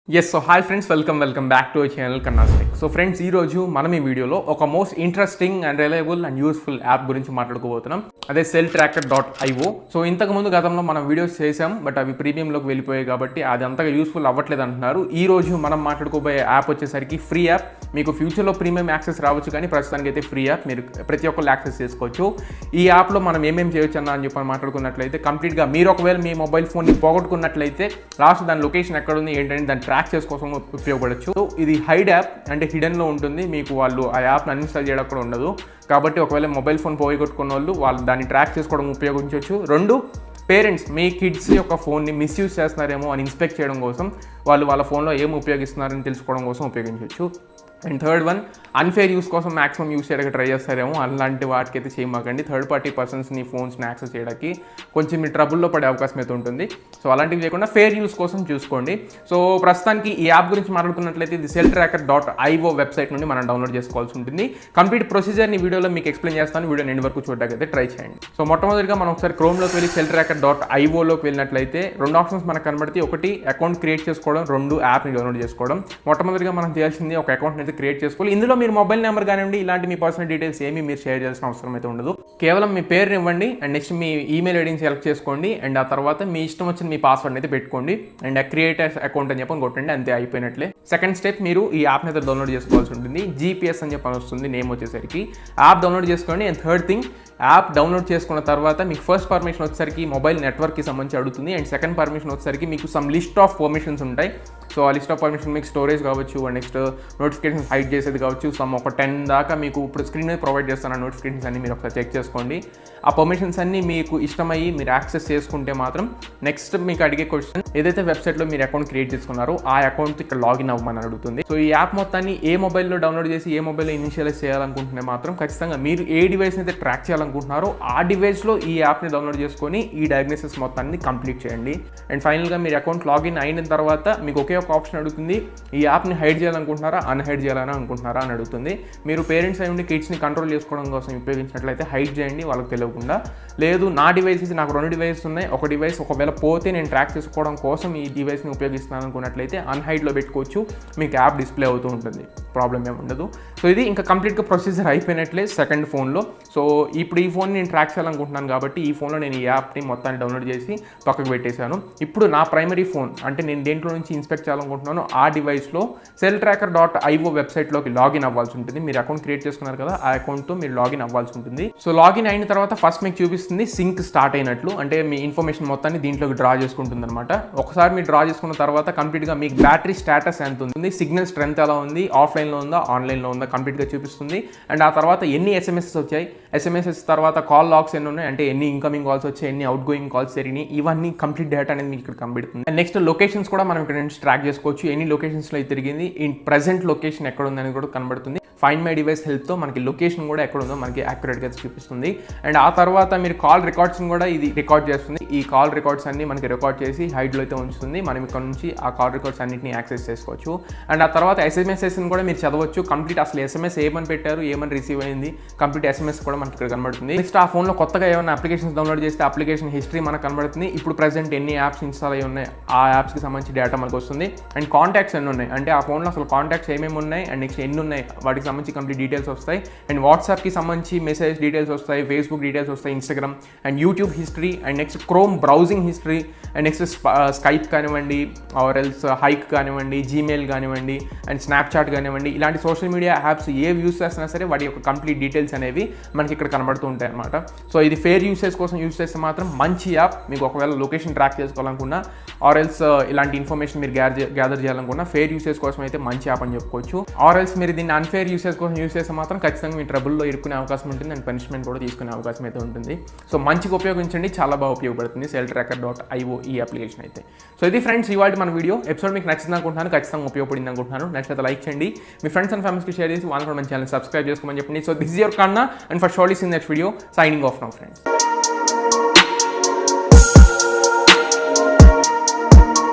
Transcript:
Yes, so hi friends, welcome back to our channel Kannastic. So friends, ఈ రోజు మనం ఈ వీడియోలో ఒక most interesting and reliable and useful app గురించి మాట్లాడుకోబోతున్నాం. అదే celltracker.io. సో ఇంతకు ముందు గతంలో మనం వీడియోస్ చేసాం, బట్ అవి ప్రీమియంలోకి వెళ్ళిపోయాయి కాబట్టి అది అంతగా యూస్ఫుల్ అవ్వట్లేదు అంటున్నారు. ఈ రోజు మనం మాట్లాడుకోబోయే యాప్ వచ్చేసరికి ఫ్రీ యాప్. మీకు ఫ్యూచర్లో ప్రీమియం యాక్సెస్ రావచ్చు, కానీ ప్రస్తుతానికి అయితే ఫ్రీ యాప్, మీరు ప్రతి ఒక్కరు యాక్సెస్ చేసుకోవచ్చు. ఈ యాప్లో మనం ఏమేమి చేయొచ్చు అని చెప్పి మాట్లాడుకున్నట్లయితే కంప్లీట్గా మీరు ఒకవేళ మీ మొబైల్ ఫోన్ని పోగొట్టుకున్నట్లయితే లాస్ట్ దాని లొకేషన్ ఎక్కడ ఉంది ఏంటంటే దాన్ని ట్రాక్ చేసుకోసం ఉపయోగపడచ్చు. సో ఇది హైడ్ యాప్, అంటే హిడెన్లో ఉంటుంది. మీకు వాళ్ళు ఆ యాప్ని అన్ఇన్స్టాల్ చేయడం కూడా ఉండదు. కాబట్టి ఒకవేళ మొబైల్ ఫోన్ పోగొట్టుకున్న వాళ్ళు దాన్ని ట్రాక్ చేసుకోవడం ఉపయోగించవచ్చు. రెండు, పేరెంట్స్ మీ కిడ్స్ యొక్క ఫోన్ని మిస్యూజ్ చేస్తున్నారేమో అని ఇన్స్పెక్ట్ చేయడం కోసం, వాళ్ళు వాళ్ళ ఫోన్లో ఏం ఉపయోగిస్తున్నారని తెలుసుకోవడం కోసం ఉపయోగించవచ్చు. And third one, unfair use కోసం మ్యాక్సిమం యూస్ చేయడానికి ట్రై చేస్తారేమో, అలాంటి వాటికైతే చేయమాకండి. థర్డ్ పార్టీ పర్సన్స్ని ఫోన్స్ని యాక్సెస్ చేయడానికి కొంచెం మీ ట్రబుల్లో పడే అవకాశం అయితే ఉంటుంది. సో అలాంటివి లేకుండా ఫేర్ యూస్ కోసం చూసుకోండి. సో ప్రస్తుతానికి ఈ యాప్ గురించి మాట్లాడుకున్నట్లయితే ఇది celltracker.io వెబ్సైట్ నుండి మనం డౌన్లోడ్ చేసుకోవాల్సి ఉంటుంది. కంప్లీట్ ప్రొసీజర్ని వీడియోలో మీకు ఎక్స్ప్లెయిన్ చేస్తాను. వీడియో ఎండ్ వరకు చూడడానికి అయితే ట్రై చేయండి. సో మొట్టమొదటిగా మనం ఒకసారి క్రోమ్లోకి వెళ్ళి celltracker.ioలోకి వెళ్ళినట్లయితే రెండు ఆప్షన్స్ మనకు కనబడితే, ఒకటి అకౌంట్ క్రియేట్ చేసుకోవడం, రెండు యాప్ని డౌన్లోడ్ చేసుకోవడం. మొట్టమొదటిగా మనం చేయాల్సింది ఒక అకౌంట్ అయితే క్రియేట్ చేసుకోవాలి. ఇందులో మీరు మొబైల్ నెంబర్ కానివ్వండి, ఇలాంటి మీ పర్సనల్ డీటెయిల్స్ ఏమీ మీరు షేర్ చేయాల్సిన అవసరం అయితే ఉండదు. కేవలం మీ పేరుని ఇవ్వండి అండ్ నెక్స్ట్ మీ ఈమెయిల్ ఐడిని సెలెక్ట్ చేసుకోండి అండ్ ఆ తర్వాత మీ ఇష్టం వచ్చిన మీ పాస్వర్డ్ అయితే పెట్టుకోండి అండ్ క్రియేట్ అకౌంట్ అని చెప్పని కొట్టండి, అంతే, అయిపోయినట్లే. సెకండ్ స్టెప్, మీరు ఈ యాప్ని అయితే డౌన్లోడ్ చేసుకోవాల్సి ఉంటుంది. GPS అని చెప్పని వస్తుంది నేమ్ వచ్చేసరికి. యాప్ డౌన్లోడ్ చేసుకోండి. And third thing, app download చేసుకున్న తర్వాత మీకు ఫస్ట్ పర్మిషన్ వచ్చేసరికి మొబైల్ నెట్వర్క్కి సంబంధించి అడుగుతుంది. అండ్ సెకండ్ పర్మిషన్ వచ్చేసరికి మీకు సమ్ లిస్ట్ ఆఫ్ పర్మిషన్స్ ఉంటాయి. సో ఆ లిస్ట్ ఆఫ్ పర్మిషన్ మీకు స్టోరేజ్ కావచ్చు అండ్ నెక్స్ట్ నోటిఫికేషన్స్ హైడ్ చేసేది కావచ్చు. సమ్ ఒక 10 దాకా మీకు ఇప్పుడు స్క్రీన్ మీద ప్రొవైడ్ చేస్తాను. ఆ నోటిఫికేషన్స్ అన్ని మీరు ఒకసారి చెక్ చేసుకోండి. ఆ పర్మిషన్స్ అన్ని మీకు ఇష్టమయ్యి మీరు యాక్సెస్ చేసుకుంటే మాత్రం నెక్స్ట్ మీకు అడిగే క్వశ్చన్, ఏదైతే వెబ్సైట్లో మీరు అకౌంట్ క్రియేట్ చేసుకున్నారో ఆ అకౌంట్ ఇక్కడ లాగిన్ అవ్వమని అడుగుతుంది. సో ఈ యాప్ మొత్తాన్ని ఏ మొబైల్లో డౌన్లోడ్ చేసి ఏ మొబైల్లో ఇనిషియలైజ్ చేయాలనుకుంటున్నా మాత్రం ఖచ్చితంగా మీరు ఏ డివైస్ని అయితే ట్రాక్ చేయాలనుకుంటున్నారో ఆ డివైస్లో ఈ యాప్ని డౌన్లోడ్ చేసుకొని ఈ డయాగ్నోసిస్ మొత్తాన్ని కంప్లీట్ చేయండి. అండ్ ఫైనల్గా మీరు అకౌంట్ లాగిన్ అయిన తర్వాత మీకు ఒకే ఒక ఆప్షన్ అడుగుతుంది, ఈ యాప్ని హైడ్ చేయాలనుకుంటున్నారా అన్హైడ్ చేయాలని అనుకుంటున్నారా అని అడుగుతుంది. మీరు పేరెంట్స్ అయి ఉండి కిడ్స్ని కంట్రోల్ చేసుకోవడం కోసం ఉపయోగించినట్లయితే హైడ్ చేయండి వాళ్ళకి తెలియకుండా. లేదు, నా డివైసెస్, నాకు 2 డివైసెస్ ఉన్నాయి, ఒక డివైస్ ఒకవేళ పోతే నేను ట్రాక్ చేసుకోవడం కోసం ఈ డివైస్ని ఉపయోగిస్తున్నాను అనుకున్నట్లయితే అన్హైడ్లో పెట్టుకోవచ్చు, మీకు యాప్ డిస్ప్లే అవుతూ ఉంటుంది, ప్రాబ్లం ఏమి ఉండదు. సో ఇది ఇంకా కంప్లీట్గా ప్రొసీజర్ అయిపోయినట్లే సెకండ్ ఫోన్లో. సో ఇప్పుడు ఈ ఫోన్ నేను ట్రాక్ చేయాలనుకుంటున్నాను కాబట్టి ఈ ఫోన్లో నేను ఈ యాప్ని మొత్తాన్ని డౌన్లోడ్ చేసి పక్కకు పెట్టేశాను. ఇప్పుడు నా ప్రైమరీ ఫోన్, అంటే నేను దేంట్లో నుంచి ఇన్స్పెక్ట్ చేయాలనుకుంటున్నానో ఆ డివైస్లో celltracker.io వెబ్సైట్లోకి లాగిన్ అవ్వాల్సి ఉంటుంది. మీరు అకౌంట్ క్రియేట్ చేసుకున్నారు కదా, ఆ అకౌంట్తో మీరు లాగిన్ అవ్వాల్సి ఉంటుంది. సో లాగిన్ అయిన తర్వాత ఫస్ట్ మీకు చూపిస్తుంది సింక్ స్టార్ట్ అయినట్లు, అంటే మీ ఇన్ఫర్మేషన్ మొత్తాన్ని దీంట్లోకి డ్రా చేసుకుంటుంది అనమాట. ఒకసారి మీరు డ్రా చేసుకున్న తర్వాత కంప్లీట్గా మీకు బ్యాటరీ స్టేటస్ ఎంత ఉంది, సిగ్నల్ స్ట్రెంత్ ఎలా ఉంది, ఆఫ్లైన్లో ఉందా ఆన్లైన్లో ఉందా కంప్లీట్గా చూపిస్తుంది. అండ్ ఆ తర్వాత ఎన్ని ఎస్ఎంఎస్ వచ్చాయి, ఎస్ఎంఎస్ తర్వాత కాల్ లాగ్స్ ఎన్ని ఉన్నాయి, అంటే ఎన్ని ఇన్కమింగ్ కాల్స్ వచ్చాయి, ఎన్ని అవుట్ గోయింగ్ కాల్స్ జరిగినాయి, ఇవన్నీ కంప్లీట్ డేటా అనేది మీకు ఇక్కడ కనబడుతుంది. అండ్ నెక్స్ట్ లొకేషన్స్ కూడా మనం ఇక్కడ నుంచి ట్రాక్ చేసుకోవచ్చు, ఎన్ని లొకేషన్స్లో తిరిగింది, ఇన్ ప్రజెంట్ లొకేషన్ ఎక్కడ ఉంది అనేది కూడా కనబడుతుంది. ఫైండ్ మై డివైస్ హెల్ప్తో మనకి లొకేషన్ కూడా ఎక్కడ ఉందో మనకి యాక్యురేట్గా చూపిస్తుంది. అండ్ ఆ తర్వాత మీరు కాల్ రికార్డ్స్ని కూడా ఇది రికార్డ్ చేస్తుంది. ఈ కాల్ రికార్డ్స్ అన్ని మనకి రికార్డ్ చేసి హైడ్లో అయితే ఉంచుతుంది. మనం ఇక్కడ నుంచి ఆ కాల్ రికార్డ్స్ అన్నింటినీ యాక్సెస్ చేసుకోవచ్చు. అండ్ ఆ తర్వాత ఎస్ఎంఎస్ఎస్ని కూడా మీరు చదవచ్చు. కంప్లీట్ అసలు ఎస్ఎంఎస్ ఏమని పెట్టారు, ఏమని రిసీవ్ అయింది, కంప్లీట్ ఎస్ఎంఎస్ కూడా మనకి ఇక్కడ కనబడుతుంది. నెక్స్ట్ ఆ ఫోన్లో కొత్తగా ఏమైనా అప్లికేషన్స్ డౌన్లోడ్ చేస్తే అప్లికేషన్ హిస్టరీ మనకు కనబడుతుంది. ఇప్పుడు ప్రెసెంట్ ఎన్ని యాప్స్ ఇన్స్టాల్ అయ్యి ఉన్నాయి ఆ యాప్స్కి సంబంధించి డేటా మనకు వస్తుంది. అండ్ కాంటాక్ట్స్ ఎన్ని ఉన్నాయి, అంటే ఆ ఫోన్లో అసలు కాంటాక్ట్స్ ఏమేమి ఉన్నాయి అండ్ నెక్స్ట్ ఎన్ని ఉన్నాయి వాటికి సంబంధించి కంప్లీట్ డీటెయిల్స్ వస్తాయి. అండ్ వాట్సాప్కి సంబంధించి మెసేజ్ డీటెయిల్స్ వస్తాయి, ఫేస్బుక్ డీటెయిల్స్ వస్తాయి, Instagram and YouTube history and next chrome browsing history and next Skype కానివ్వండి, ఆర్ ఎల్స్ హైక్ కానివ్వండి, జీమెయిల్ కానివ్వండి అండ్ స్నాప్చాట్ కానివ్వండి, ఇలాంటి సోషల్ మీడియా యాప్స్ ఏవి యూస్ చేస్తున్నా సరే వాటి యొక్క కంప్లీట్ డీటెయిల్స్ అనేవి మనకి ఇక్కడ కనబడుతూ ఉంటాయి అనమాట. సో ఇది ఫేర్ యూసేజ్ కోసం యూస్ చేస్తే మాత్రం మంచి యాప్. మీకు ఒకవేళ లొకేషన్ ట్రాక్ చేసుకోవాలనుకున్నా ఆర్ ఎల్స్ ఇలాంటి ఇన్ఫర్మేషన్ మీరు గ్యాదర్ చేయాలనుకున్నా ఫేర్ యూసేజ్ కోసం అయితే మంచి యాప్ అని చెప్పుకోవచ్చు. ఆర్ ఎల్స్ మీరు దీన్ని అన్ఫేర్ యూసేజ్ కోసం యూస్ చేస్తే మాత్రం ఖచ్చితంగా మీ ట్రబుల్లో ఇరుక్కునే అవకాశం ఉంటుంది అండ్ పనిష్మెంట్ కూడా తీసుకునే అవకాశం అయితే ఉంటుంది. సో మంచిగా ఉపయోగించండి, చాలా బాగా ఉపయోగపడుతుంది celltracker.io ఈ అప్లికేషన్ అయితే. సో ఇది ఫ్రెండ్స్ ఇవాళ మన వీడియో ఎపిసోడ్ మీకు నచ్చింది అనుకుంటున్నాను, ఖచ్చితంగా ఉపయోగపడింది అనుకుంటున్నాను. నచ్చితే లైక్ చేయండి, మీ ఫ్రెండ్స్ అండ్ ఫ్యామిలీస్కి షేర్ చేసి వాళ్ళని కూడా మన ఛానల్ సబ్స్క్రైబ్ చేసుకోమని చెప్పండి. So this is your Kanna and for surely seen next video, signing off now friends.